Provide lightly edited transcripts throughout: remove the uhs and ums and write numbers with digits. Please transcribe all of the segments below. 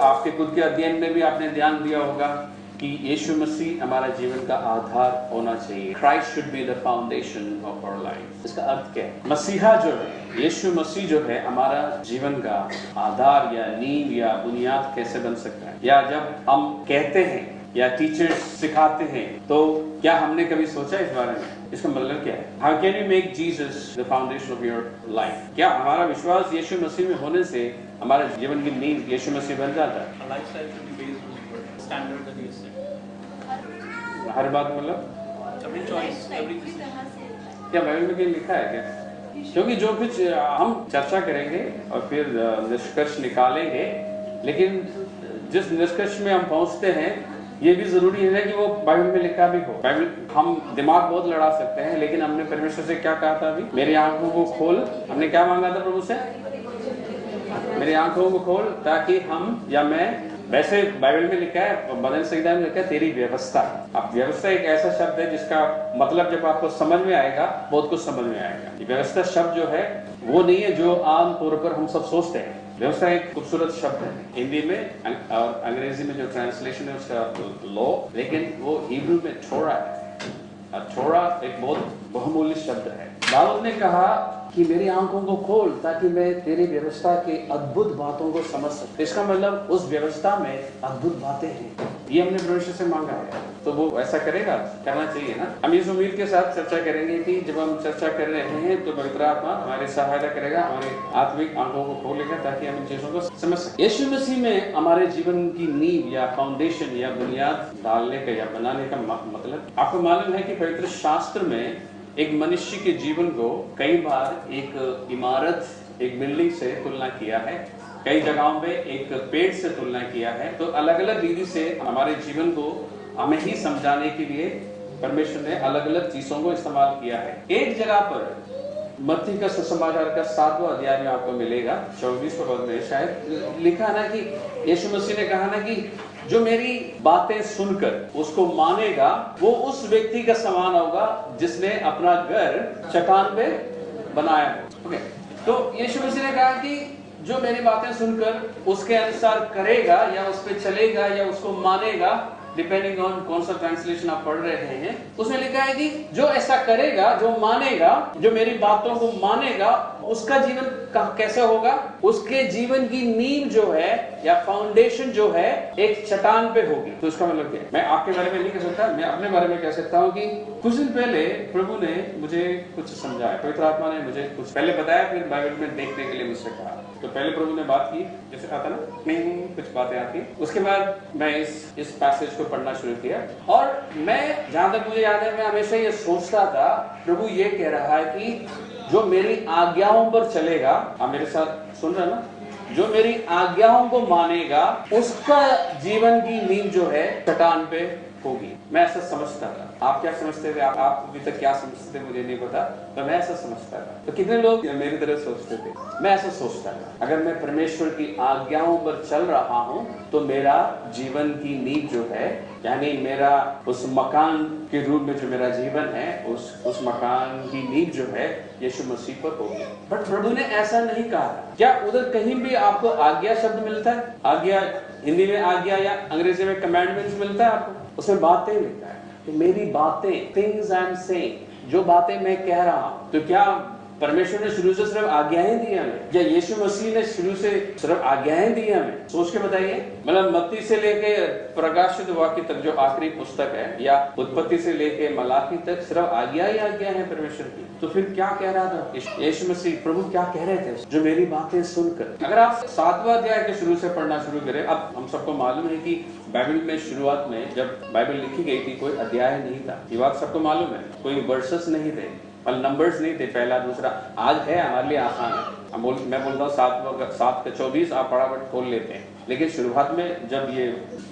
आपके खुद के अध्ययन में भी आपने ध्यान दिया होगा कि यीशु मसीह हमारा जीवन का आधार होना चाहिए। Christ should be the foundation of our life। इसका अर्थ क्या है? मसीहा जो है, यीशु मसीह जो है, हमारा जीवन का आधार या नींव या बुनियाद कैसे बन सकता है? या जब हम कहते हैं या टीचर्स सिखाते हैं, तो क्या हमने कभी सोचा इस बारे में? इसका मतलब क्या है? How can you make Jesus the foundation of your life? क्या हमारा विश्वास यीशु मसीह में होने से हमारे जीवन की नींव यीशु मसीह बन जाता है? Lifestyle should be based on the word, standard that he has set। हर बात मतलब Every choice, every decision। क्या बाइबल में कहीं लिखा है क्या? क्योंकि जो कुछ हम चर्चा करेंगे और फिर निष्कर्ष निकालेंगे, लेकिन जिस निष्कर्ष में हम पहुंचते हैं, ये भी जरूरी है कि वो बाइबल में लिखा भी हो। बाइबल हम दिमाग बहुत लड़ा सकते हैं, लेकिन हमने परमेश्वर से क्या कहा था? अभी मेरी आंखों को खोल। हमने क्या मांगा था प्रभु से? मेरी आंखों को खोल ताकि हम या मैं, वैसे बाइबल में लिखा है, बदल संहिता में लिखा है तेरी व्यवस्था। अब व्यवस्था एक ऐसा शब्द है जिसका मतलब जब आपको समझ में आएगा, बहुत कुछ समझ में आएगा। व्यवस्था शब्द जो है वो नहीं है जो आम तौर पर हम सब सोचते हैं। व्यवस्था एक खूबसूरत शब्द है। हिंदी में और अंग्रेजी में जो ट्रांसलेशन है उसका लॉ, लेकिन वो हिब्रू में थोड़ा है। थोड़ा एक बहुत बहुमूल्य शब्द है। दाऊद ने कहा कि मेरी आंखों को खोल ताकि मैं तेरी व्यवस्था के अद्भुत बातों को समझ सकूं। इसका मतलब उस व्यवस्था में अद्भुत बातें हैं। ये हमने परमेश्वर से मांगा है, तो वो ऐसा करेगा, करना चाहिए ना। हम इस उम्मीद के साथ चर्चा करेंगे कि जब हम चर्चा कर रहे हैं तो पवित्र आत्मा हमारी सहायता करेगा, हमारे आत्मिक आंखों को खोलेगा ताकि हम इन चीजों को समझ सकें। यीशु मसीह में हमारे जीवन की नींव या फाउंडेशन या बुनियाद डालने का या बनाने का मतलब, आपको मालूम है कि पवित्र शास्त्र में एक मनुष्य के जीवन को कई बार एक इमारत, एक बिल्डिंग से तुलना किया है, कई जगहों पे एक पेड़ से तुलना किया है। तो अलग अलग विधि से हमारे जीवन को हमें ही समझाने के लिए परमेश्वर ने अलग अलग चीजों को इस्तेमाल किया है। एक जगह पर मत्ती का सुसमाचार का 7वां अध्याय में आपको मिलेगा, 24वें पद में शायद लिखा है ना कि यीशु मसीह ने कहा ना कि जो मेरी बातें सुनकर उसको मानेगा वो उस व्यक्ति का समान होगा जिसने अपना घर चट्टान पे बनाया है। ओके, तो यीशु मसीह ने कहा कि जो मेरी बातें सुनकर उसके अनुसार करेगा या उस पे चलेगा या उसको मानेगा, डिपेंडिंग ऑन कौन सा ट्रांसलेशन आप पढ़ रहे हैं, उसमें लिखा है कि जो ऐसा करेगा, जो मानेगा, जो मेरी बातों को मानेगा, उसका जीवन कैसे होगा? उसके जीवन की नींव जो है या फाउंडेशन जो है एक चट्टान पे होगी। तो इसका मतलब क्या है? मैं आपके बारे में नहीं कह सकता, मैं अपने बारे में कह सकता हूँ कि कुछ दिन पहले प्रभु ने मुझे कुछ समझाया, पवित्र आत्मा ने मुझे कुछ पहले बताया, फिर बाइबल में देखने के लिए मुझसे कहा। तो पहले प्रभु ने बात की, जैसे आता ना कुछ बातें आती, उसके बाद मैं इस पैसेज को पढ़ना शुरू किया और मैं, जहां तक मुझे याद है, मैं हमेशा ये सोचता था प्रभु ये कह रहा है कि जो मेरी आज्ञाओं पर चलेगा, आप मेरे साथ सुन रहे ना, जो मेरी आज्ञाओं को मानेगा उसका जीवन की नींव जो है चट्टान पे होगी। मैं ऐसा समझता था। आप क्या समझते थे? आप अभी तक क्या समझते थे मुझे नहीं पता, तो मैं ऐसा समझता था। तो कितने लोग मेरी तरह सोचते थे? मैं ऐसा सोचता था, अगर मैं परमेश्वर की आज्ञाओं पर चल रहा हूँ तो मेरा जीवन की नींव जो है, यानी मेरा उस मकान के रूप में जो मेरा जीवन है, उस मकान की नींव जो है यीशु मसीह पर होगी। बट प्रभु ने ऐसा नहीं कहा। क्या उधर कहीं भी आपको आज्ञा शब्द मिलता है? आज्ञा हिंदी में आज्ञा या अंग्रेजी में कमांडमेंट्स मिलता है आपको? उसमें बातें लिखा है कि मेरी बातें, थिंग्स आई एम सेइंग, जो बातें मैं कह रहा हूं। तो क्या परमेश्वर ने शुरू से सिर्फ आज्ञाएं दी हमें, या यीशु मसीह ने शुरू से सिर्फ आज्ञाएं दी हमें? सोच के बताइए। मतलब मत्ती से लेके प्रकाशित वाक्य तक जो आखिरी पुस्तक है, या उत्पत्ति से लेके मलाकी तक सिर्फ आज्ञा ही आज्ञा है परमेश्वर की। तो फिर क्या कह रहा था यीशु मसीह? प्रभु क्या कह रहे थे? जो मेरी बातें सुनकर। अगर आप 7वां अध्याय के शुरू से पढ़ना शुरू करें, अब हम सबको मालूम है कि बाइबल में शुरुआत में जब बाइबल लिखी गई थी कोई अध्याय नहीं था, ये बात सबको मालूम है। कोई वर्सेस नहीं थे, नंबर्स नहीं थे, पहला दूसरा। आज है, हमारे लिए आसान है। मैं बोलता हूँ 7 का 24 आप फटाफट खोल लेते हैं, लेकिन शुरुआत में जब ये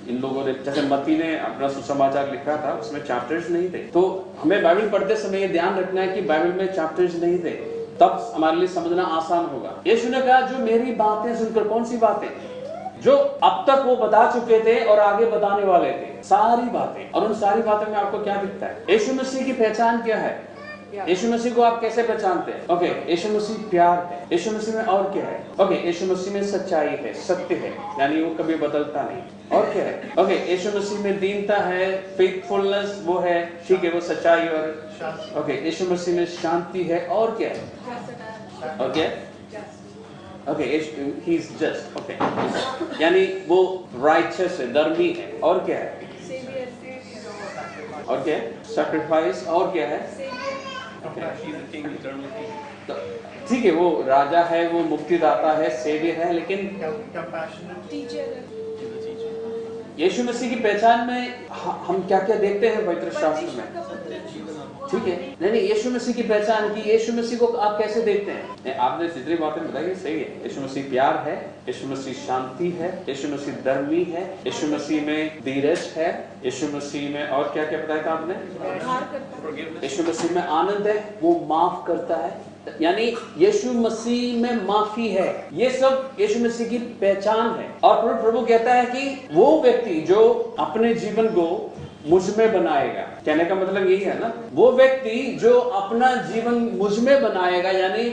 इन लोगों ने, जैसे मत्ती ने अपना सुसमाचार लिखा था, उसमें चैप्टर्स नहीं थे। तो हमें बाइबल पढ़ते समय ये ध्यान रखना है कि बाइबल में चैप्टर्स नहीं थे, तब हमारे लिए समझना आसान होगा। यीशु ने कहा जो मेरी बातें सुनकर, कौन सी बातें? जो अब तक वो बता चुके थे और आगे बताने वाले थे, सारी बातें। और उन सारी बातों में आपको क्या दिखता है? यीशु मसीह की पहचान क्या है? यीशु मसीह को आप कैसे पहचानते हैं? ओके, यीशु मसीह प्यार है। यीशु मसीह में और क्या है? ओके, यीशु मसीह में सच्चाई है, सत्य है, यानी वो कभी बदलता नहीं। और क्या है? ओके, यीशु मसीह में दीनता है, फेथफुलनेस वो है, ठीक है, वो सच्चाई। और ओके, यीशु मसीह में शांति है। और क्या है? और क्या है? Okay, he is just. Okay, यानी वो राइचस है, धर्मी है। और क्या है? और क्या है? सैक्रिफाइस। और क्या है? ठीक है, वो राजा है, वो मुक्तिदाता है, सेवियर है, लेकिन यीशु मसीह की पहचान में हम क्या क्या देखते हैं पवित्र शास्त्र में? ठीक है, नहीं, यीशु मसीह की पहचान की, यीशु मसीह को आप कैसे देखते हैं? आपने जितनी बातें बताई सही है। यीशु मसीह प्यार है, यीशु मसीह शांति है, यीशु मसीह धर्मी है, यीशु मसीह में धीरज है, यीशु मसीह में और क्या क्या बताया था आपने? यीशु मसीह में आनंद है, वो माफ करता है, यानी यीशु मसीह में माफी है। ये सब यीशु मसीह की पहचान है। और प्रभु कहता है कि वो व्यक्ति जो अपने जीवन को मुझ में बनाएगा, कहने का मतलब यही है ना, वो व्यक्ति जो अपना जीवन मुझ में बनाएगा, यानी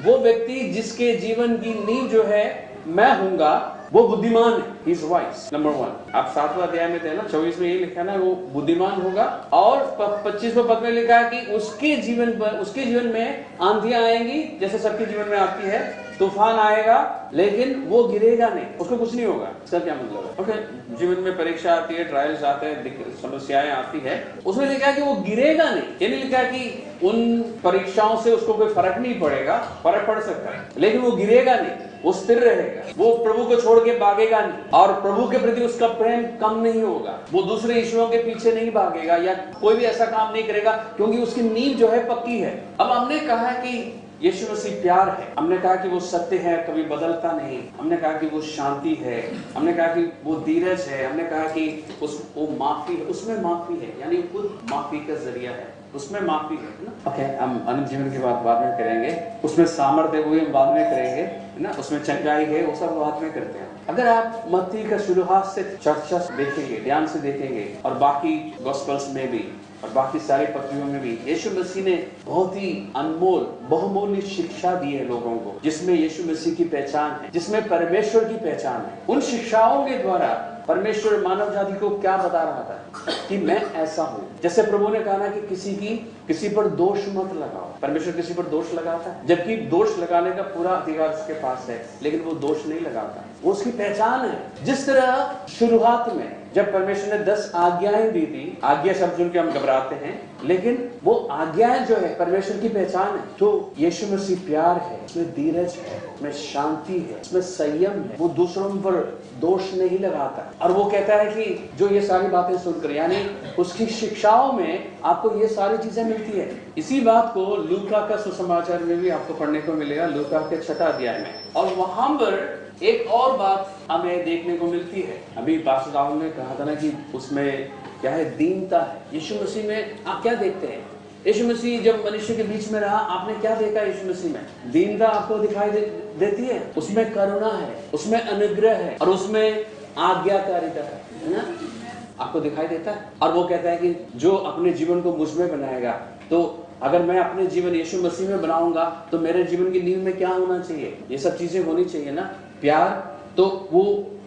वो व्यक्ति जिसके जीवन की नींव जो है मैं हूंगा, वो बुद्धिमान है। He is wise, number 1। आप 7वां अध्याय में थे ना, 24 में ये लिखा ना, वो बुद्धिमान होगा। और 25वें पद में लिखा है कि उसके जीवन में आंधियां आएंगी, जैसे सबके जीवन में आती है, तूफान आएगा, लेकिन वो गिरेगा नहीं, उसको कुछ नहीं होगा। इसका क्या मतलब है? ओके, जीवन में परीक्षा आती है, ट्रायल्स आते हैं, समस्याएं आती है, उसमें लिखा है कि वो गिरेगा नहीं। ये नहीं लिखा है कि उन परीक्षाओं से उसको कोई फर्क नहीं पड़ेगा, फर्क पड़ सकता है, लेकिन वो गिरेगा नहीं, वो स्थिर रहेगा, वो प्रभु को छोड़ के भागेगा नहीं, और प्रभु के प्रति उसका प्रेम कम नहीं होगा, वो दूसरे ईश्वरों के पीछे नहीं भागेगा या कोई भी ऐसा काम नहीं करेगा, क्योंकि उसकी नींव जो है पक्की है। अब हमने कहा है कि यीशु मसीह प्यार है, हमने कहा कि वो सत्य है, कभी बदलता नहीं, हमने कहा कि वो शांति है, हमने कहा कि वो धीरज है, हमने कहा कि वो माफी है, उसमें माफी है, यानी खुद माफी का जरिया है, उसमें माफी है ना। ओके, हम अनंत जीवन की बात बाद में करेंगे, उसमें सामर्थ्य हुए हम बाद में करेंगे, है ना, उसमें चंगाई है, वो सब बाद में करते हैं। अगर आप मत्ती का शुरुआत से चर्चा देखेंगे, ध्यान से देखेंगे, और बाकी गॉस्पेल्स में भी और बाकी सारे पत्रियों में भी यीशु मसीह ने बहुत ही अनमोल बहुमूल्य शिक्षा दी है लोगों को, जिसमें यीशु मसीह की पहचान है, जिसमें परमेश्वर की पहचान है। उन शिक्षाओं के द्वारा परमेश्वर मानव जाति को क्या बता रहा था कि मैं ऐसा हूँ। जैसे प्रभु ने कहा ना कि किसी पर दोष मत लगाओ। परमेश्वर किसी पर दोष लगाता है, जबकि दोष लगाने का पूरा अधिकार उसके पास है, लेकिन वो दोष नहीं लगाता, वो उसकी पहचान है। जिस तरह शुरुआत में जब परमेश्वर ने 10 आज्ञाएं दी थी, आज्ञा शब्द सुन के हम घबराते हैं, लेकिन वो आज्ञाएं जो है परमेश्वर की पहचान है। तो यीशु मसीह प्यार है, उसमें धीरज है, उसमें शांति है, उसमें संयम है, वो दूसरों पर दोष नहीं लगाता। और वो कहता है कि जो ये सारी बातें सुनकर, यानी उसकी शिक्षाओं में आपको ये सारी चीजें मिलती है। इसी बात को लूका का सुसमाचार में भी आपको पढ़ने को मिलेगा, लूका के 6 अध्याय में। और वहां पर एक और बात हमें देखने को मिलती है। अभी पास्टर राहुल ने कहा था ना कि उसमें क्या है, दीनता है। यीशु मसीह में आप क्या देखते हैं? यीशु मसीह जब मनुष्य के बीच में रहा, आपने क्या देखा यीशु मसीह में? दीनता आपको दिखाई देती है, उसमें करुणा है, उसमें अनुग्रह है, और उसमें आज्ञाकारिता है ना, आपको दिखाई देता है। और वो कहता है कि जो अपने जीवन को मुझ में बनाएगा, तो अगर मैं अपने जीवन यीशु मसीह में बनाऊंगा, तो मेरे जीवन की नींव में क्या होना चाहिए? ये सब चीजें होनी चाहिए ना, प्यार। तो वो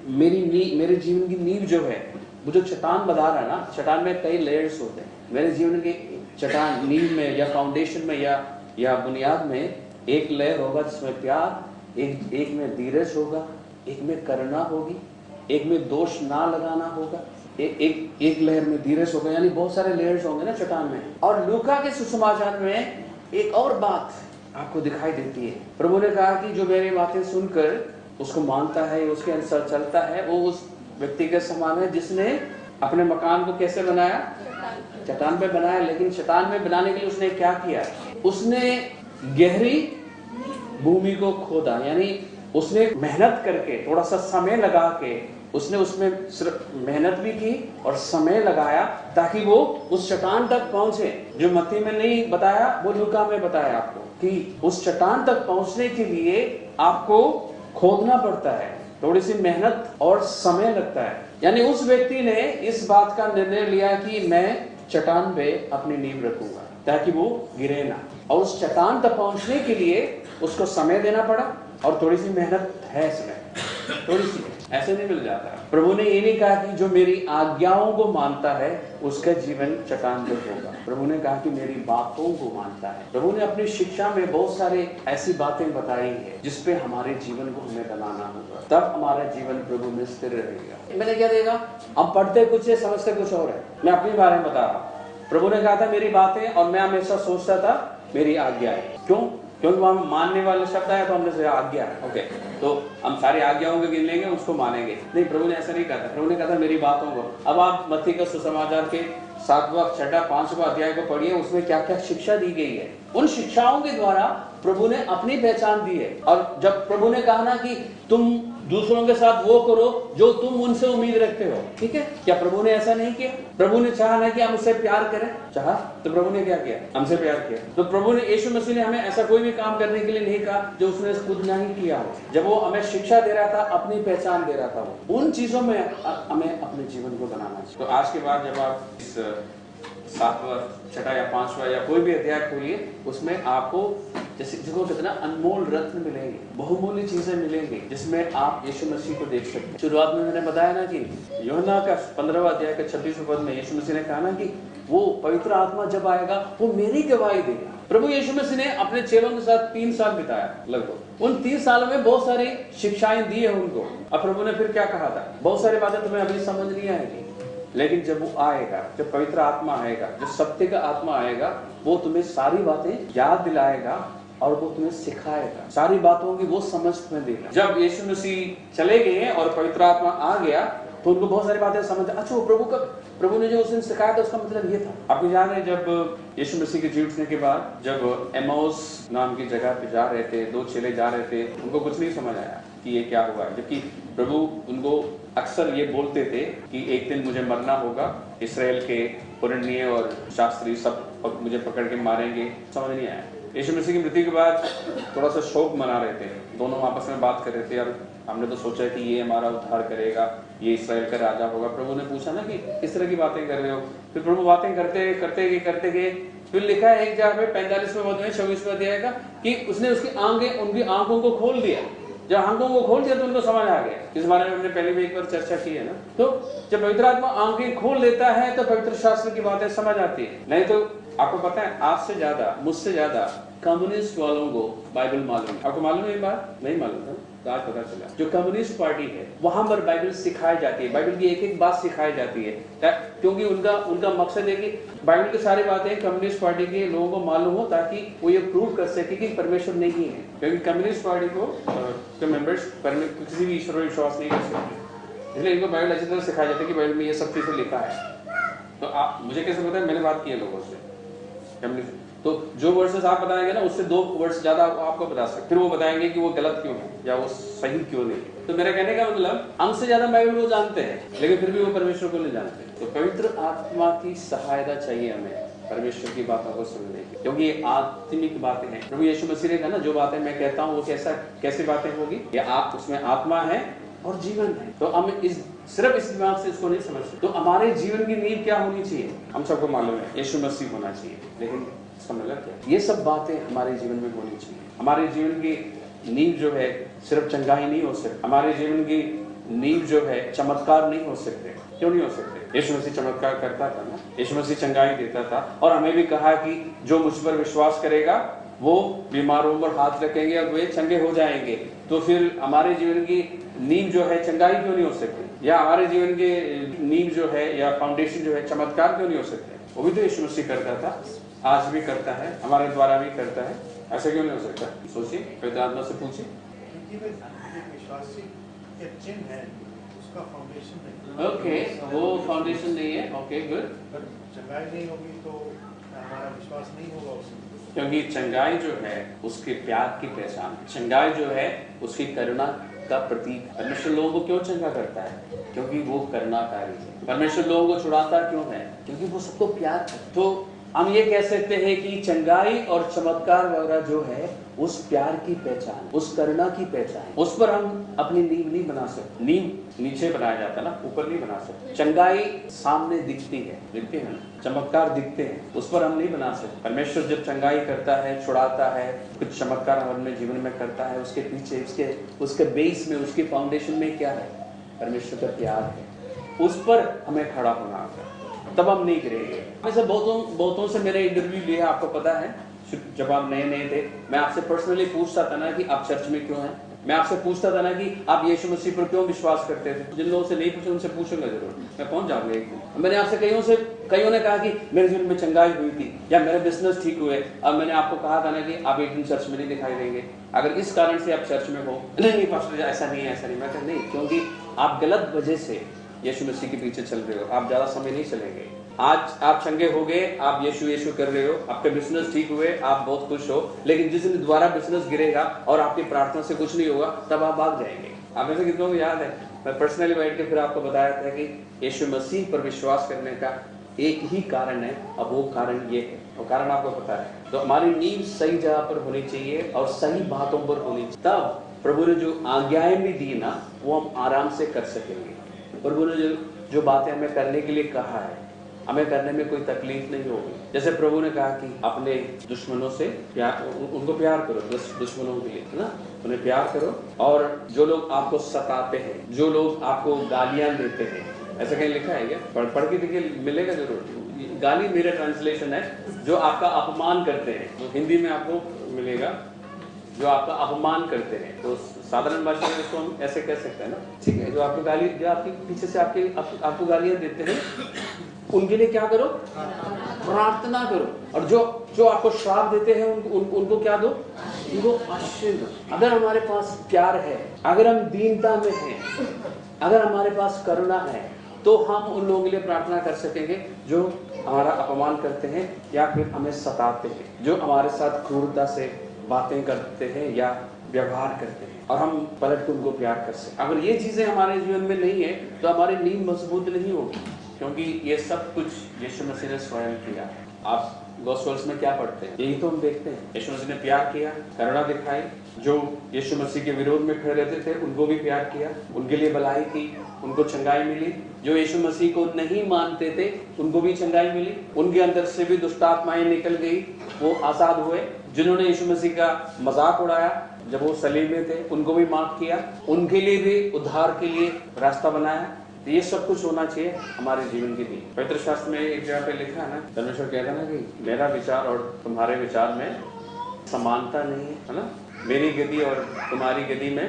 मेरे जीवन की नींव जो है, वो जो चट्टान बता रहा है ना, चट्टान में कई लेयर्स होते हैं। मेरे जीवन के चट्टान नींव में या फाउंडेशन में या बुनियाद में एक लेयर होगा जिसमें प्यार, एक में धीरज होगा, एक में करुणा होगी, एक में दोष ना लगाना होगा, एक लेयर में धीरज होगा, यानी बहुत सारे लेयर्स होंगे ना चट्टान में। और लूका के सुसमाचार में एक और बात आपको दिखाई देती है। प्रभु ने कहा कि जो मेरी बातें सुनकर उसको मानता है, उसके अनुसार चलता है, वो उस व्यक्ति के समान है जिसने अपने मकान को कैसे बनाया? चट्टान पे बनाया। लेकिन चट्टान में बनाने के लिए उसने क्या किया? उसने गहरी भूमि को खोदा, यानी उसने मेहनत करके, थोड़ा सा समय लगा के उसने उसमें सिर्फ मेहनत भी की और समय लगाया, ताकि वो उस चट्टान तक पहुंचे। जो मत्ती में नहीं बताया, वो लूका में बताया आपको कि उस चट्टान तक पहुंचने के लिए आपको खोदना पड़ता है, थोड़ी सी मेहनत और समय लगता है। यानी उस व्यक्ति ने इस बात का निर्णय लिया कि मैं चट्टान पे अपनी नींव रखूंगा। ताकि वो गिरे ना। और उस चट्टान तक पहुंचने के लिए उसको समय देना पड़ा और थोड़ी सी मेहनत है इसमें, थोड़ी सी, ऐसे नहीं मिल जाता। प्रभु ने ये नहीं कहा कि जो मेरी आज्ञाओं को मानता है उसका जीवन चट्टान पर होगा। प्रभु ने कहा कि मेरी बातों को मानता है। प्रभु ने अपनी शिक्षा में बहुत सारे ऐसी बातें बताई है जिसपे हमारे जीवन को हमें बनाना होगा, तब हमारा जीवन प्रभु में स्थिर रहेगा। मैंने क्या देगा, हम पढ़ते कुछ है समझते कुछ और है। मैं अपने बारे में बता रहा हूँ। प्रभु ने कहा था मेरी बातें, और मैं हमेशा सोचता था मेरी आज्ञा है। क्यों? क्योंकि वहां मानने वाले शब्द है तो हमने से आज्ञा है, ओके, तो हम सारी आज्ञाओं को गिन लेंगे, उसको मानेंगे। नहीं, प्रभु ने ऐसा नहीं कहा था। प्रभु ने कहा था मेरी बातों को। अब आप मत्ती का सुसमाचार के 7वां, 6वां, 5वां अध्याय को पढ़िए, उसमें क्या क्या शिक्षा दी गई है। उन शिक्षाओं के द्वारा प्रभु ने अपनी पहचान दी है। और जब प्रभु ने कहा ना कि तुम दूसरों के साथ वो करो जो तुम उनसे उम्मीद रखते हो, ठीक है, क्या प्रभु ने ऐसा नहीं किया? प्रभु ने चाहा ना कि हम उससे प्यार करें, चाहा तो प्रभु ने क्या किया? हमसे प्यार किया। तो प्रभु ने, यीशु मसीह ने हमें ऐसा कोई भी काम करने के लिए नहीं कहा जो उसने खुद नहीं किया हो। जब वो हमें शिक्षा दे रहा था, अपनी पहचान दे रहा था, वो उन चीजों में हमें अपने जीवन को बनाना चाहिए। तो आज के बाद जब आप इस 7वां, 6वां या 5वां या कोई भी अध्याय खोलिए, उसमें आपको जैसे जिसको कितना अनमोल रत्न मिलेंगे, बहुमूल्य चीजें मिलेंगी, जिसमें आप यीशु मसीह को देख सकते हैं। शुरुआत में मैंने बताया ना कि यूहन्ना का 15वां अध्याय का 26वें पद में यीशु मसीह ने कहा ना कि वो पवित्र आत्मा जब आएगा वो मेरी गवाही देगा। प्रभु यीशु मसीह ने अपने चेलों के साथ 3 साल बिताया लगभग। उन 3 सालों में बहुत सारी शिक्षाएं दी है उनको। अब प्रभु ने फिर क्या कहा था? बहुत सारी बातें तुम्हें अभी समझ नहीं आएगी, लेकिन जब वो आएगा, जब पवित्र आत्मा आएगा, जब सत्य का आत्मा आएगा, वो तुम्हें सारी बातें याद दिलाएगा और वो तुम्हें सिखाएगा, सारी बातों की वो समझ तुम्हें देगा। जब यीशु मसीह चले गए और पवित्र आत्मा आ गया तो उनको बहुत सारी बातें समझ, अच्छा वो प्रभु ने जो उस दिन सिखाया था उसका मतलब ये था। आप जान रहे, जब यीशु मसीह के जी उठने के बाद जब एमाउस नाम की जगह पे जा रहे थे, 2 चेले जा रहे थे, उनको कुछ नहीं समझ आया कि ये क्या हुआ है। जबकि प्रभु उनको अक्सर ये बोलते थे कि एक दिन मुझे मरना होगा, इसराइल के पुरनिये और शास्त्री सब मुझे पकड़ के मारेंगे। समझ नहीं आया। यीशु मसीह की मृत्यु के बाद थोड़ा सा शोक मना रहे थे, दोनों आपस में बात कर रहे थे, यार हमने तो सोचा कि ये हमारा उद्धार करेगा, ये इसराइल का राजा होगा। प्रभु ने पूछा ना कि किस तरह की बातें कर रहे हो? फिर प्रभु बातें करते गए। फिर लिखा है एक जगह पे 45वें पद में 26वें अध्याय का कि उसने उनकी आंखों को खोल दिया। जब आंखों को खोल दिया तो उनको समझ आ गया। इस बारे में हमने पहले भी एक बार चर्चा की है ना। तो जब पवित्र आत्मा आंखें खोल देता है तो पवित्र शास्त्र की बातें समझ आती है। नहीं तो आपको पता है, आपसे ज्यादा, मुझसे ज्यादा कम्युनिस्ट वालों को बाइबल मालूम है। आपको मालूम है ये बात? नहीं मालूम था, तो आज पता चला। जो कम्युनिस्ट पार्टी है वहां पर बाइबल सिखाई जाती है, बाइबल की एक एक बात सिखाई जाती है, क्योंकि उनका मकसद है कि बाइबल की सारी बातें कम्युनिस्ट पार्टी के लोगों को मालूम हो, ताकि वो ये प्रूव कर सके कि परमेश्वर नहीं है। क्योंकि कम्युनिस्ट पार्टी को मेंबर्स किसी भी ईश्वर पर विश्वास नहीं कर सकते, इसलिए इनको बाइबल अच्छी तरह सिखाया जाता है कि बाइबल में ये सब चीजें लिखा है। तो आप मुझे कैसे पता है? मैंने बात की है लोगों से। तो जो वर्सेस आप बताएंगे ना, उससे 2 वर्स ज्यादा आपको बता सकते, फिर वो बताएंगे कि वो गलत क्यों है या वो सही क्यों नहीं। तो मेरा कहने का मतलब, हमसे ज्यादा बाइबल वो जानते हैं, लेकिन फिर भी वो परमेश्वर को नहीं जानते। तो पवित्र आत्मा की सहायता चाहिए हमें परमेश्वर की बातों को सुनने की, क्योंकि ये आत्मिक बातें हैं। प्रभु यीशु मसीह ने कहा ना, जो बातें मैं कहता हूँ वो कैसी बातें होगी, या उसमें आत्मा है और जीवन है। तो हम सिर्फ इस दिमाग से इसको नहीं समझ सकते। तो हमारे जीवन की नींव क्या होनी चाहिए? हम सबको मालूम है, यीशु मसीह होना चाहिए। लेकिन इसका मतलब क्या? ये सब बातें हमारे जीवन में होनी चाहिए। हमारे जीवन की नींव जो है सिर्फ चंगाई नहीं हो सकती। हमारे जीवन की नींव जो है चमत्कार नहीं हो सकते। क्यों नहीं हो सकते? यीशु मसीह चमत्कार करता था ना, यीशु मसीह चंगाई देता था, और हमें भी कहा कि जो मुझ पर विश्वास करेगा वो बीमारों पर हाथ रखेंगे और वे चंगे हो जाएंगे। तो फिर हमारे जीवन की नींव जो है चंगाई क्यों नहीं हो सकती? या हमारे जीवन की नींव जो है या फाउंडेशन जो है चमत्कार क्यों नहीं हो सकते? वो भी तो यीशु मसीह करता था, आज भी करता है, हमारे द्वारा भी करता है। ऐसा क्यों नहीं हो सकता? सोचिए, पवित्र आत्मा से पूछिए। ओके, वो फाउंडेशन नहीं है। Okay, good. चंगाई नहीं होगी तो हमारा विश्वास नहीं होगा उसमें, क्योंकि चंगाई जो है उसके प्यार की पहचान, चंगाई जो है उसकी करुणा का प्रतीक। परमेश्वर लोगों को क्यों चंगा करता है? क्योंकि वो करुणाकारी है। परमेश्वर लोगों को छुड़ाता क्यों है? क्योंकि वो सबको प्यार करता है। तो हम ये कह सकते हैं कि चंगाई और चमत्कार वगैरह जो है उस प्यार की पहचान, उस करुणा की पहचान, उस पर हम अपनी नींव नहीं बना सकते। नींव नीचे बनाया जाता है ना, ऊपर नहीं बना सकते। चंगाई सामने दिखती है ना, चमत्कार दिखते हैं, उस पर हम नहीं बना सकते। परमेश्वर जब चंगाई करता है, छुड़ाता है, कुछ चमत्कार हमारे जीवन में करता है, उसके पीछे उसके बेस में, उसके फाउंडेशन में क्या है? परमेश्वर का प्यार है। उस पर हमें खड़ा होना होगा, तब हम नहीं गिरेंगे। वैसे बहुतों से मैंने इंटरव्यू लिया, आपको पता है, जब आप नए थे, मैं आपसे पर्सनली पूछता था ना कि आप चर्च में क्यों हैं। मैं आपसे पूछता था ना कि आप यीशु मसीह पर क्यों विश्वास करते थे। जिन लोगों से नहीं पूछे उनसे पूछूंगा जरूर, मैं पहुंच जाऊंगा एक दिन। मैंने आपसे कईयों ने कहा कि मेरे जीवन में चंगाई हुई थी या मेरे बिजनेस ठीक हुए। अब मैंने आपको कहा था ना कि आप एक दिन चर्च में नहीं दिखाई देंगे, अगर इस कारण से आप चर्च में हो। नहीं पास्टर ऐसा नहीं। मैं कहता नहीं, क्योंकि आप गलत वजह से यीशु मसीह के पीछे चल रहे हो, आप ज्यादा समय नहीं चलेंगे। आज आप चंगे हो गए, आप यीशु कर रहे हो, आपके बिजनेस ठीक हुए, आप बहुत खुश हो, लेकिन जिस दिन दोबारा बिजनेस गिरेगा और आपकी प्रार्थना से कुछ नहीं होगा, तब आप भाग जाएंगे। आप में से कितनों को याद है, मैं पर्सनली बैठ के फिर आपको बताया था कि यीशु मसीह पर विश्वास करने का एक ही कारण है, अब वो कारण ये है, वो कारण आपको पता है। तो हमारी नींव सही जगह पर होनी चाहिए और सही बातों पर होनी चाहिए, तब प्रभु ने जो आज्ञाएं भी दी ना, वो हम आराम से कर सकेंगे। प्रभु ने जो बातें हमें करने के लिए कहा है, हमें करने में कोई तकलीफ नहीं होगी। जैसे प्रभु ने कहा कि अपने दुश्मनों से प्यार, उनको प्यार करो, दुश्मनों के लिए, है ना, उन्हें प्यार करो। और जो लोग आपको सताते हैं, जो लोग आपको गालियां देते हैं, ऐसा कहीं लिखा है क्या? पढ़ के देखिए, मिलेगा जरूर। गाली मेरा ट्रांसलेशन है, जो आपका अपमान करते हैं, तो हिंदी में आपको मिलेगा जो आपका अपमान करते हैं। तो साधारण भाषा में इसको हम ऐसे कह सकते हैं ना, ठीक है। जो आपको आपके पीछे से आपको गालियां देते हैं, उनके लिए क्या करो? प्रार्थना करो। और जो आपको श्राप देते हैं, उनको क्या दो? उनको आशीर्वाद दो। अगर हमारे पास प्यार है, अगर हम दीनता में हैं, अगर हमारे पास करुणा है, तो हम उन लोगों के लिए प्रार्थना कर सकेंगे जो हमारा अपमान करते हैं या फिर हमें सताते हैं, जो हमारे साथ क्रूरता से बातें करते हैं या व्यवहार करते हैं, और हम पलट के उनको प्यार कर सकते। अगर ये चीजें हमारे जीवन में नहीं है, तो हमारी नींव मजबूत नहीं होगी, क्योंकि ये सब कुछ यीशु मसीह ने स्वयं किया। आप गॉस्पेल्स में क्या पढ़ते हैं? यही तो हम देखते हैं। यीशु मसीह ने प्यार किया, करुणा दिखाई, जो यीशु मसीह के विरोध में खड़े रहते थे उनको भी प्यार किया, उनके लिए भलाई की, उनको चंगाई मिली। जो यीशु मसीह को नहीं मानते थे उनको भी चंगाई मिली, उनके अंदर से भी दुष्ट आत्माएं निकल गई, वो आजाद हुए। जिन्होंने यीशु मसीह का मजाक उड़ाया जब वो सलीब में थे, उनको भी माफ किया, उनके लिए भी उद्धार के लिए रास्ता बनाया। तो ये सब कुछ होना चाहिए हमारे जीवन के लिए। पवित्र शास्त्र में एक जगह पे लिखा है ना, परमेश्वर कहता है ना कि मेरा विचार और तुम्हारे विचार में समानता नहीं है ना, मेरी गति और तुम्हारी गति में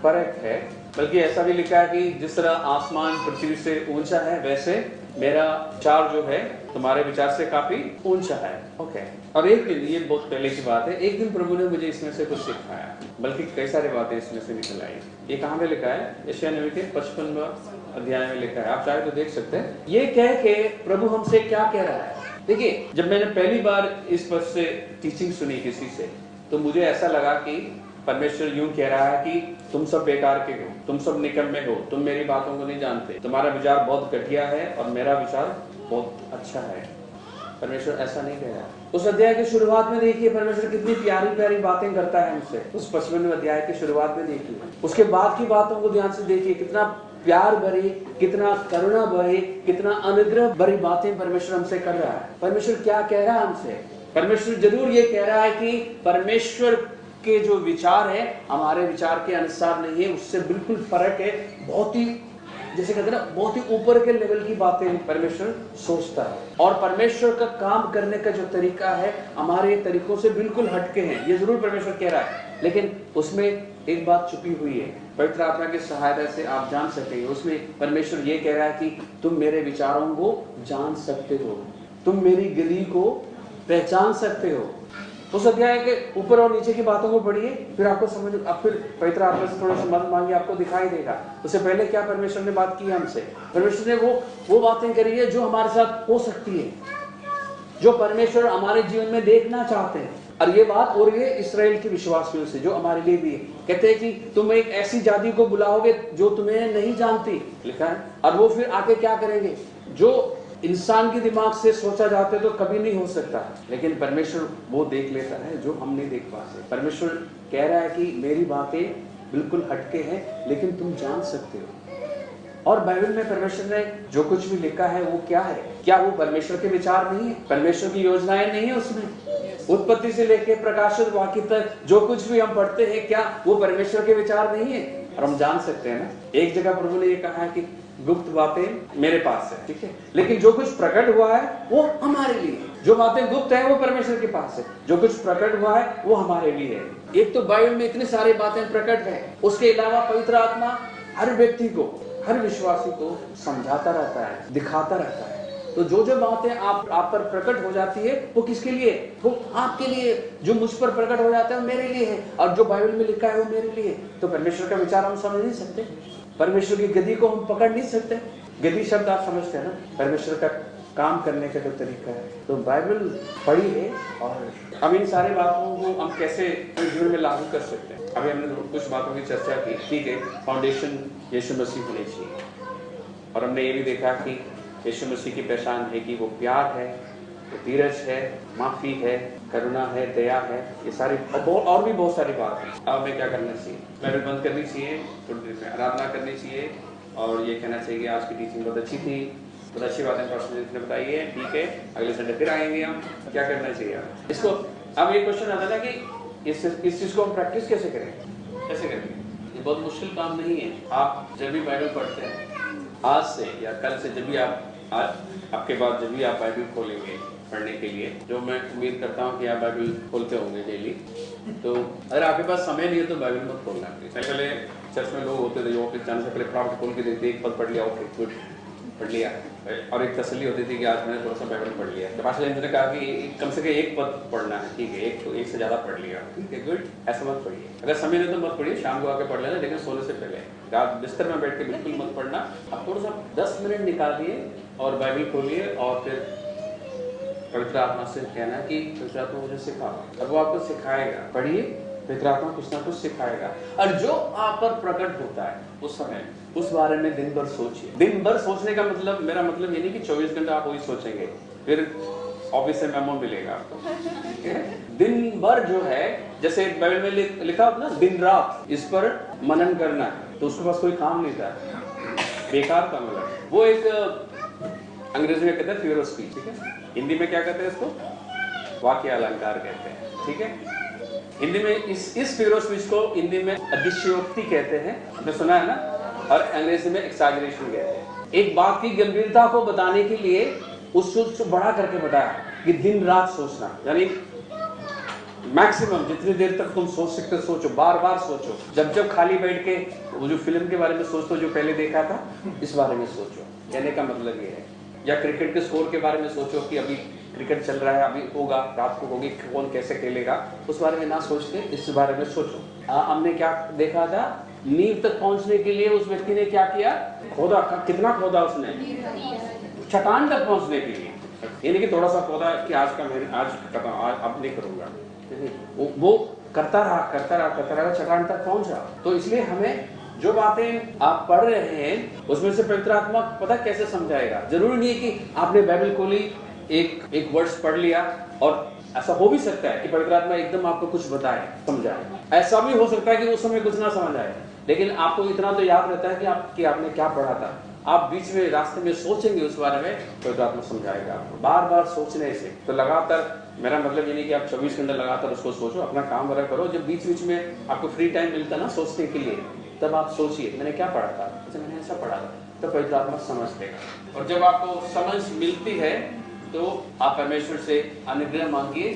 फर्क है। बल्कि ऐसा भी लिखा है कि जिस तरह आसमान पृथ्वी से ऊंचा है, वैसे मेरा विचार जो है तुम्हारे विचार से काफी ऊंचा है। ओके। और एक दिन, ये बहुत पहले की बात है, एक दिन प्रभु ने मुझे इसमें से कुछ सिखाया, बल्कि कई सारी बातें इसमें से निकल आई। ये कहाँ पे लिखा है? यशायाह नबी के 55वें अध्याय में लिखा है, आप चाहे तो देख सकते हैं। ये कह के प्रभु हमसे क्या कह रहा है? देखिए, जब मैंने पहली बार इस पर से टीचिंग सुनी किसी से, तो मुझे ऐसा लगा कि परमेश्वर यूं कह रहा है कि तुम सब बेकार के हो, तुम सब निकम्मे हो, तुम मेरी बातों को नहीं जानते, तुम्हारा विचार बहुत घटिया है और मेरा विचार बहुत अच्छा है। परमेश्वर ऐसा नहीं कह रहा। उस अध्याय की शुरुआत में देखिए परमेश्वर कितनी प्यारी प्यारी बातें करता है हमसे। उस 55वें अध्याय की शुरुआत में देखिए, उसके बाद की बातों को ध्यान से देखिए, कितना प्यार भरी, कितना करुणा भरी, कितना अनुग्रह भरी बातें परमेश्वर हमसे कर रहा है। परमेश्वर क्या कह रहा है हमसे? परमेश्वर जरूर ये कह रहा है कि परमेश्वर के जो विचार है हमारे विचार के अनुसार नहीं है, उससे बिल्कुल फर्क है। बहुत ही, जैसे कहते हैं ना, बहुत ही ऊपर के लेवल की बातें परमेश्वर सोचता है, और परमेश्वर का काम करने का जो तरीका है हमारे तरीकों से बिल्कुल हटके हैं। ये जरूर परमेश्वर कह रहा है, लेकिन उसमें एक बात छुपी हुई है। पवित्र आत्मा की सहायता से आप जान सकेंगे। उसमें परमेश्वर ये कह रहा है कि तुम मेरे विचारों को जान सकते हो, तुम मेरी गति को पहचान सकते हो। उस अध्याय के ऊपर और नीचे की बातों को पढ़िए, फिर आपको समझ, अब फिर पवित्र आत्मा से थोड़ा सा मदद मांगिए, आपको दिखाई देगा। उससे पहले क्या परमेश्वर ने बात की हमसे? परमेश्वर ने वो बातें करी है जो हमारे साथ हो सकती है, जो परमेश्वर हमारे जीवन में देखना चाहते हैं। और ये बात और ये इस्राएल के विश्वासियों से, जो हमारे लिए भी है। कहते हैं कि तुम एक ऐसी जाति को बुलाओगे जो तुम्हें नहीं जानती, लिखा है। और वो फिर आके क्या करेंगे? जो इंसान के दिमाग से सोचा जाते तो कभी नहीं हो सकता, लेकिन परमेश्वर वो देख लेता है जो हम नहीं देख पाते। परमेश्वर कह रहा है कि मेरी बातें बिल्कुल हटके हैं, लेकिन तुम जान सकते हो। और बाइबल में परमेश्वर ने जो कुछ भी लिखा है वो क्या है? क्या वो परमेश्वर के विचार नहीं है? परमेश्वर की योजनाएं नहीं है उसमें? उत्पत्ति से लेकर प्रकाशित वाक्य तक जो कुछ भी हम पढ़ते हैं, क्या वो परमेश्वर के विचार नहीं है? और हम जान सकते हैं ना, एक जगह प्रभु ने ये कहा है कि गुप्त बातें मेरे पास है, ठीक है, लेकिन जो कुछ प्रकट हुआ है वो हमारे लिए है। जो बातें गुप्त है वो परमेश्वर के पास है, जो कुछ प्रकट हुआ है वो हमारे लिए है। एक तो बाइबल में इतनी सारी बातें प्रकट है, उसके अलावा पवित्र आत्मा हर व्यक्ति को, हर विश्वासी को समझाता रहता है, दिखाता रहता है। तो जो जो बातें आप पर प्रकट हो जाती है वो किसके लिए? वो आपके लिए। जो मुझ पर प्रकट हो जाता है वो मेरे लिए है, और जो बाइबल में लिखा है वो मेरे लिए। तो परमेश्वर का विचार हम समझ नहीं सकते, परमेश्वर की गति को हम पकड़ नहीं सकते। गति शब्द आप समझते हैं ना, परमेश्वर का काम करने का जो तरीका है। तो बाइबल पढ़ी है, और हम इन सारी बातों को हम कैसे जीवन में लागू कर सकते हैं। अभी हमने कुछ बातों की चर्चा की, ठीक है, फाउंडेशन यीशु मसीह होनी चाहिए, और हमने ये भी देखा कि यीशु मसीह की पहचान है कि वो प्यार है, वो धीरज है, माफी है, करुणा है, दया है, ये सारी और भी बहुत सारी बात है। अब हमें क्या करना चाहिए? बाइबल बंद करनी चाहिए, थोड़ी देर में आराधना करनी चाहिए, और ये कहना चाहिए कि आज की टीचिंग बहुत अच्छी थी, बहुत अच्छी बातें पास्टर ने बताई है, ठीक है, अगले संडे फिर आएंगे हम। क्या करना चाहिए इसको? अब ये क्वेश्चन आता है कि इस चीज को हम प्रैक्टिस कैसे करें, कैसे करेंगे? ये बहुत मुश्किल काम नहीं है। आप जब भी बाइबल पढ़ते हैं, आज से या कल से, जब भी आज आपके बाद जब भी आप बाइबल खोलेंगे पढ़ने के लिए, जो मैं उम्मीद करता हूँ कि आप बाइबल खोलते होंगे डेली, तो अगर आपके पास समय नहीं है तो बाइबल मत खोलना। पहले चर्च में लोग होते थे जो ऑफिस जाने से पहले फटाफट खोल के देखते, एक पद पढ़ लिया, ओके गुड, पढ़ लिया, और एक तसल्ली होती थी कि आज मैंने थोड़ा सा बाइबल पढ़ लिया। तो पास्टर ने कहा कि कम से कम एक पद पढ़ना है, ठीक है, एक से ज्यादा पढ़ लिया, ठीक है, गुड। ऐसा मत पढ़िए, अगर समय नहीं तो मत पढ़िए, शाम को आके पढ़ लेना, लेकिन सोने से पहले रात बिस्तर में बैठ के बिल्कुल मत पढ़ना। आप थोड़ा सा 10 मिनट निकालिए और बाइबल खोलिए, और फिर पवित्र आत्मा से कहना कि पवित्र आत्मा मुझे सिखाओ, और वो आपको सिखाएगा। पढ़िए, पवित्र आत्मा कुछ ना कुछ सिखाएगा, और जो आप पर प्रकट होता है उस समय उस बारे में दिन भर सोचिए। दिन भर सोचने का मतलब, मेरा मतलब ये नहीं कि 24 घंटे आप वही सोचेंगे, फिर ऑफिस से मेमो मिलेगा आपको। दिन भर जो है, जैसे बाइबल में लिखा होता ना, दिन रात इस पर मनन करना है, तो उसके पास कोई काम नहीं था, बेकार काम लगा। वो एक अंग्रेजी में कहते हैं फिगर ऑफ स्पीच, ठीक है, हिंदी में क्या कहते हैं इसको? वाक्य अलंकार कहते हैं, ठीक है। हिंदी में इस फिगर ऑफ स्पीच को हिंदी में अतिशयोक्ति कहते हैं, आपने सुना है ना, और अंग्रेजी में एक्सैजरेशन कहते हैं। एक बात की गंभीरता को बताने के लिए उसको बढ़ा करके बताया कि दिन रात सोचना, यानी मैक्सिमम जितनी देर तक तुम सोच सकते सोचो, बार बार सोचो। जब खाली बैठ के वो जो फिल्म के बारे में सोचो जो पहले देखा था, इस बारे में सोचो, कहने का मतलब ये है। या क्रिकेट के स्कोर के बारे में सोचो कि अभी क्रिकेट चल रहा है, अभी होगा, रात को होगी, कौन कैसे खेलेगा, उस बारे में ना सोच के इस बारे में सोचो। हमने क्या देखा था? नींव तक पहुंचने के लिए उस व्यक्ति ने क्या किया? खोदा। कितना खोदा उसने? चट्टान तक पहुंचने के लिए। ये नहीं कि थोड़ा सा खोदा कि आज करता हूं, आज अब नहीं करूंगा, वो करता रहा, चट्टान तक पहुंचा। तो इसलिए हमें जो बातें आप पढ़ रहे हैं उसमें से पवित्र आत्मा पता कैसे समझाएगा। जरूरी नहीं है कि आपने बाइबल खोली, एक वर्ड्स पढ़ लिया, और ऐसा हो भी सकता है कि पवित्र आत्मा एकदम आपको कुछ बताए, समझाए। ऐसा भी हो सकता है कि उस समय कुछ ना समझ आए, लेकिन आपको इतना तो याद रहता है कि आपने क्या पढ़ा था। आप बीच में रास्ते में सोचेंगे उस बारे में, पवित्र आत्मा समझाएगा आपको। बार बार सोचने से, तो लगातार, मेरा मतलब ये नहीं कि आप 24 घंटे लगातार उसको सोचो, अपना काम वगैरह करो। जब बीच बीच में आपको फ्री टाइम मिलता ना सोचने के लिए, तब आप सोचिए मैंने क्या पढ़ा था, अच्छा मैंने ऐसा पढ़ा था, तो पवित्र आत्मा समझ देगा। और जब आपको समझ मिलती है तो आप परमेश्वर से अनुग्रह मांगिए,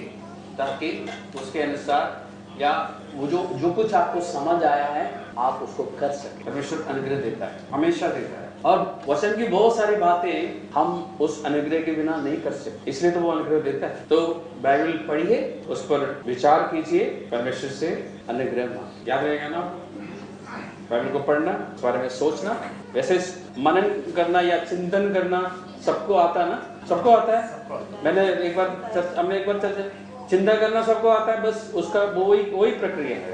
ताकि उसके अनुसार या वो जो कुछ आपको समझ आया है आप उसको कर सकें। परमेश्वर अनुग्रह देता है, हमेशा देता है, और वचन की बहुत सारी बातें हम उस अनुग्रह के बिना नहीं कर सकते, इसलिए तो वो अनुग्रह देता है। तो बाइबल पढ़िए, उस पर विचार कीजिए, परमेश्वर से अनुग्रह मांगिए। याद रहेगा ना, बाइबल को पढ़ना, उस बारे में सोचना। वैसे मनन करना या चिंतन करना सबको आता है ना, सबको आता है। हमने एक बार चिंता करना सबको आता है, बस उसका वही प्रक्रिया है।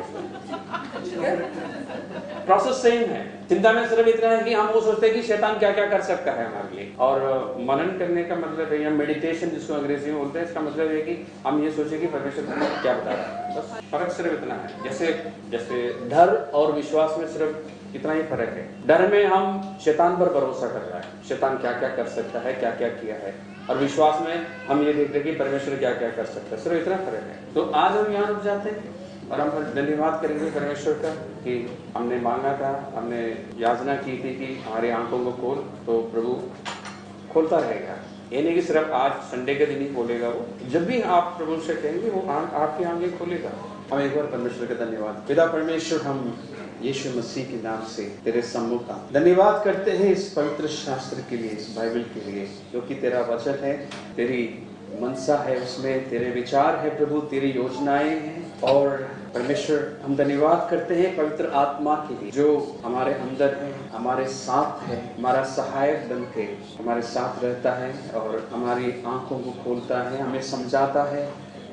प्रोसेस सेम है। चिंता में सिर्फ इतना है कि हम वो सोचते हैं कि शैतान क्या क्या कर सकता है हमारे लिए, और मनन करने का मतलब है, या मेडिटेशन जिसको अंग्रेजी में बोलते हैं, इसका मतलब है कि हम ये सोचें कि परमेश्वर हमें क्या बता रहा है। बस फर्क सिर्फ इतना है। जैसे डर और विश्वास में सिर्फ इतना ही फर्क है। डर में हम शैतान पर भरोसा कर रहा है, शैतान क्या क्या कर सकता है, क्या क्या किया है, और विश्वास में हम ये देख रहे हैं कि परमेश्वर क्या क्या कर सकता है। सिर्फ इतना फर्क है। तो आज हम यहाँ रुक जाते हैं और हम धन्यवाद करेंगे परमेश्वर का कि हमने मांगा था, हमने याचना की थी कि हमारी आंखों को खोल, तो प्रभु खोलता रहेगा। ये नहीं कि सिर्फ आज संडे के दिन ही खोलेगा, वो जब भी आप प्रभु से कहेंगे वो आपकी आंखें खोलेगा। हम एक बार परमेश्वर का धन्यवाद। पिता परमेश्वर, हम यीशु मसीह के नाम से तेरे सम्मुख धन्यवाद करते हैं इस पवित्र शास्त्र के लिए, इस बाइबल के लिए, जो कि तेरा वचन है, तेरी मनसा है, उसमें तेरे विचार है प्रभु, तेरी योजनाएं हैं। और परमेश्वर, हम धन्यवाद करते हैं पवित्र आत्मा के लिए जो हमारे अंदर है, हमारे साथ है, हमारा सहायक बन के हमारे साथ रहता है और हमारी आंखों को खोलता है, हमें समझाता है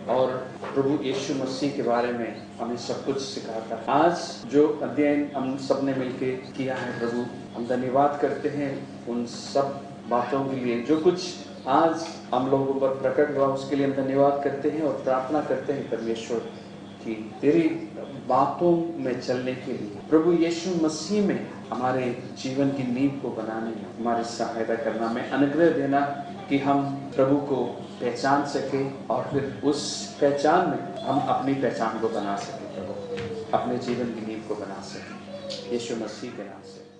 और प्रभु यीशु मसीह के बारे में हमें सब कुछ सिखाता है। आज जो अध्ययन हम सब ने मिलके किया है प्रभु, हम धन्यवाद करते हैं उन सब बातों के लिए जो कुछ आज हम लोगों पर प्रकट हुआ, उसके लिए हम धन्यवाद करते हैं और प्रार्थना करते हैं परमेश्वर कि तेरी बातों में चलने के लिए प्रभु यीशु मसीह में हमारे जीवन की नींव को बनाने में हमारी सहायता करना, में अनुग्रह देना कि हम प्रभु को पहचान सके और फिर उस पहचान में हम अपनी पहचान को बना सके, प्रभु अपने जीवन की नींव को बना सके, यीशु मसीह के नाम से।